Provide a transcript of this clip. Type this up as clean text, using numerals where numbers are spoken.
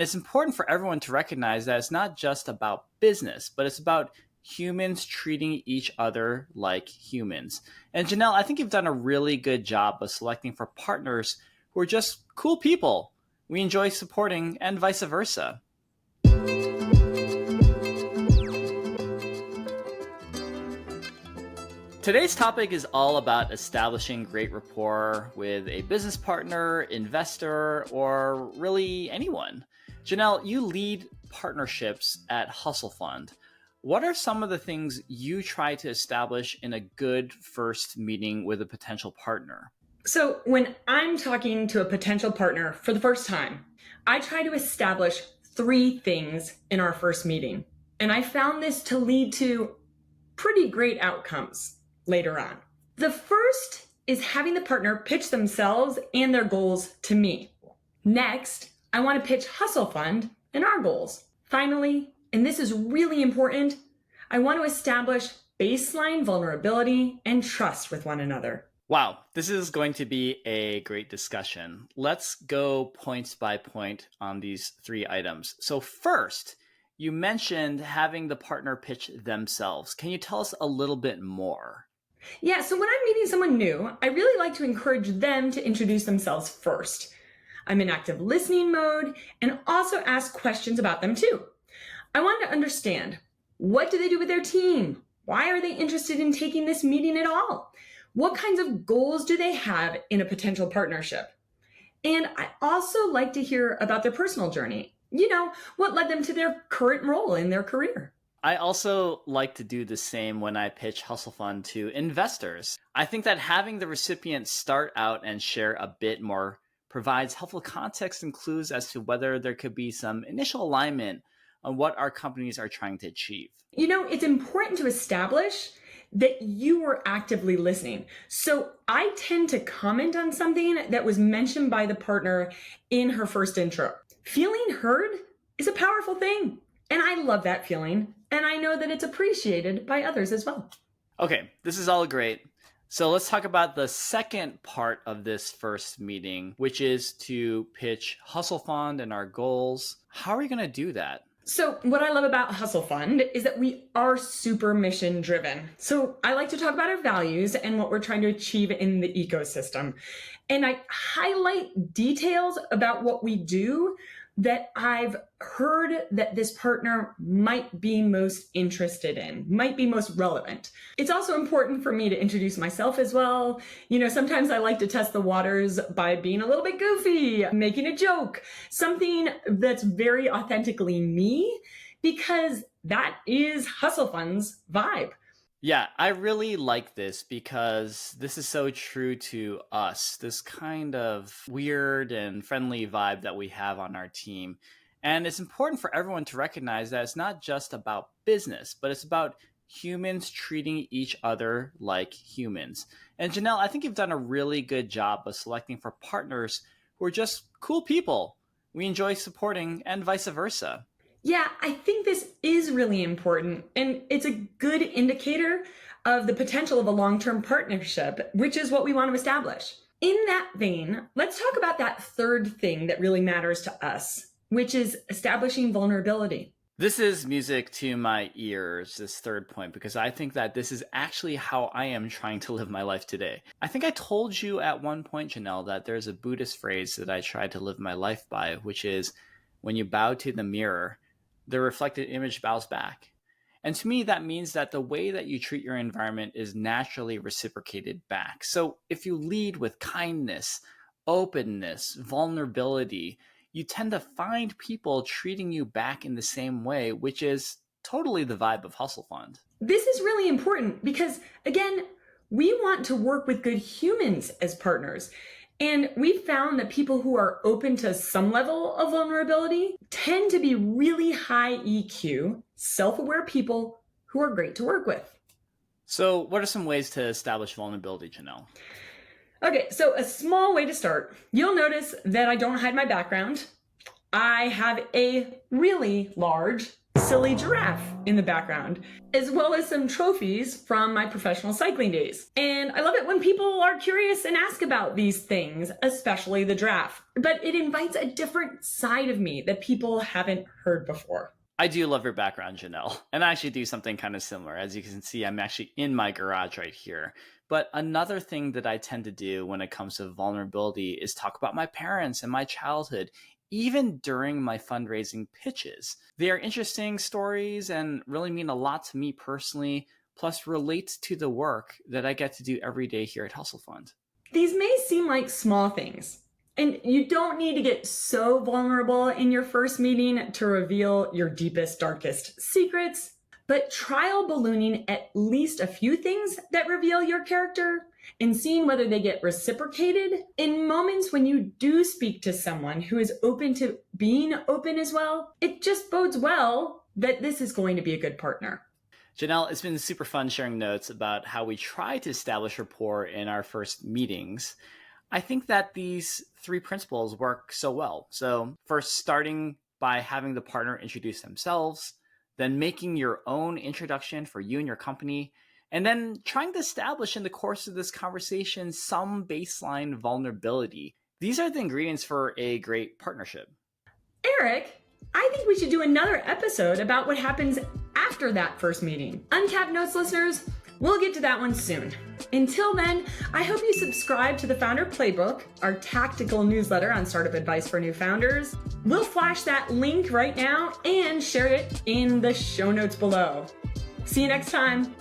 It's important for everyone to recognize that it's not just about business, but it's about humans treating each other like humans. And Janelle, I think you've done a really good job of selecting for partners who are just cool people we enjoy supporting, and vice versa. Today's topic is all about establishing great rapport with a business partner, investor, or really anyone. Janelle, you lead partnerships at Hustle Fund. What are some of the things you try to establish in a good first meeting with a potential partner? So when I'm talking to a potential partner for the first time, I try to establish 3 things in our first meeting. And I found this to lead to pretty great outcomes later on. The first is having the partner pitch themselves and their goals to me. Next, I want to pitch Hustle Fund and our goals. Finally, and this is really important, I want to establish baseline vulnerability and trust with one another. Wow, this is going to be a great discussion. Let's go point by point on these 3 items. So first, you mentioned having the partner pitch themselves. Can you tell us a little bit more? Yeah, so when I'm meeting someone new, I really like to encourage them to introduce themselves first. I'm in active listening mode and also ask questions about them too. I want to understand, what do they do with their team? Why are they interested in taking this meeting at all? What kinds of goals do they have in a potential partnership? And I also like to hear about their personal journey. What led them to their current role in their career? I also like to do the same when I pitch Hustle Fund to investors. I think that having the recipient start out and share a bit more provides helpful context and clues as to whether there could be some initial alignment on what our companies are trying to achieve. It's important to establish that you were actively listening. So I tend to comment on something that was mentioned by the partner in her first intro. Feeling heard is a powerful thing. And I love that feeling. And I know that it's appreciated by others as well. Okay, this is all great. So let's talk about the second part of this first meeting, which is to pitch Hustle Fund and our goals. How are we going to do that? So what I love about Hustle Fund is that we are super mission driven. So I like to talk about our values and what we're trying to achieve in the ecosystem. And I highlight details about what we do that I've heard that this partner might be most interested in, might be most relevant. It's also important for me to introduce myself as well. Sometimes I like to test the waters by being a little bit goofy, making a joke, something that's very authentically me, because that is Hustle Fund's vibe. Yeah, I really like this because this is so true to us, this kind of weird and friendly vibe that we have on our team. And it's important for everyone to recognize that it's not just about business, but it's about humans treating each other like humans. And Janelle, I think you've done a really good job of selecting for partners who are just cool people we enjoy supporting, and vice versa. Yeah, I think this is really important, and it's a good indicator of the potential of a long-term partnership, which is what we want to establish. In that vein, let's talk about that third thing that really matters to us, which is establishing vulnerability. This is music to my ears, this third point, because I think that this is actually how I am trying to live my life today. I think I told you at one point, Janelle, that there's a Buddhist phrase that I try to live my life by, which is, when you bow to the mirror, the reflected image bows back. And to me, that means that the way that you treat your environment is naturally reciprocated back. So if you lead with kindness, openness, vulnerability, you tend to find people treating you back in the same way, which is totally the vibe of Hustle Fund. This is really important because, again, we want to work with good humans as partners. And we've found that people who are open to some level of vulnerability tend to be really high EQ, self-aware people who are great to work with. So what are some ways to establish vulnerability, Janelle? Okay, so a small way to start. You'll notice that I don't hide my background. I have a really large silly giraffe in the background, as well as some trophies from my professional cycling days. And I love it when people are curious and ask about these things, especially the giraffe. But it invites a different side of me that people haven't heard before. I do love your background, Janelle. And I actually do something kind of similar. As you can see, I'm actually in my garage right here. But another thing that I tend to do when it comes to vulnerability is talk about my parents and my childhood, even during my fundraising pitches. They are interesting stories and really mean a lot to me personally, plus relates to the work that I get to do every day here at Hustle Fund. These may seem like small things, and you don't need to get so vulnerable in your first meeting to reveal your deepest, darkest secrets, but trial ballooning at least a few things that reveal your character and seeing whether they get reciprocated in moments when you do speak to someone who is open to being open as well, it just bodes well that this is going to be a good partner. Janelle, it's been super fun sharing notes about how we try to establish rapport in our first meetings. I think that these 3 principles work so well. So first, starting by having the partner introduce themselves, then making your own introduction for you and your company, and then trying to establish in the course of this conversation some baseline vulnerability. These are the ingredients for a great partnership. Eric, I think we should do another episode about what happens after that first meeting. Uncapped Notes listeners, we'll get to that one soon. Until then, I hope you subscribe to the Founder Playbook, our tactical newsletter on startup advice for new founders. We'll flash that link right now and share it in the show notes below. See you next time.